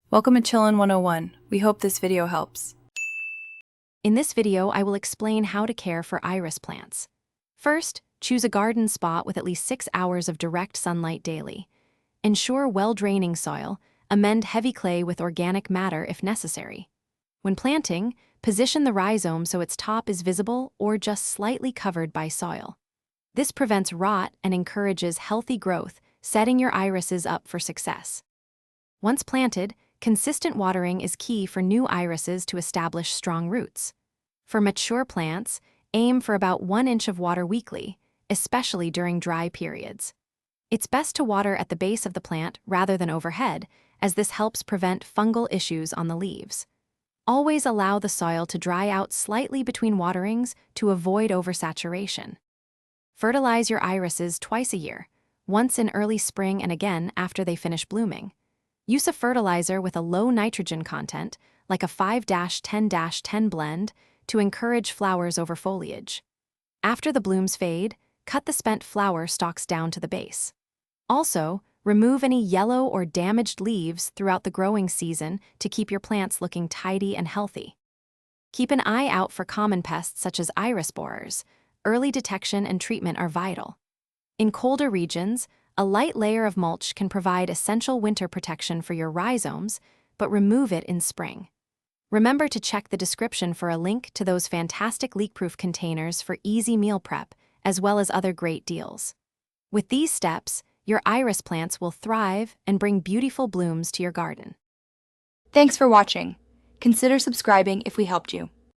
Welcome to Chillin' 101. We hope this video helps. In this video, I will explain how to care for iris plants. First, choose a garden spot with at least 6 hours of direct sunlight daily. Ensure well-draining soil, amend heavy clay with organic matter if necessary. When planting, position the rhizome so its top is visible or just slightly covered by soil. This prevents rot and encourages healthy growth, setting your irises up for success. Once planted, consistent watering is key for new irises to establish strong roots. For mature plants, aim for about 1 inch of water weekly, especially during dry periods. It's best to water at the base of the plant rather than overhead, as this helps prevent fungal issues on the leaves. Always allow the soil to dry out slightly between waterings to avoid oversaturation. Fertilize your irises twice a year, once in early spring and again after they finish blooming. Use a fertilizer with a low nitrogen content, like a 5-10-10 blend, to encourage flowers over foliage. After the blooms fade, cut the spent flower stalks down to the base. Also, remove any yellow or damaged leaves throughout the growing season to keep your plants looking tidy and healthy. Keep an eye out for common pests such as iris borers. Early detection and treatment are vital. In colder regions, a light layer of mulch can provide essential winter protection for your rhizomes, but remove it in spring. Remember to check the description for a link to those fantastic leak-proof containers for easy meal prep, as well as other great deals. With these steps, your iris plants will thrive and bring beautiful blooms to your garden. Thanks for watching. Consider subscribing if we helped you.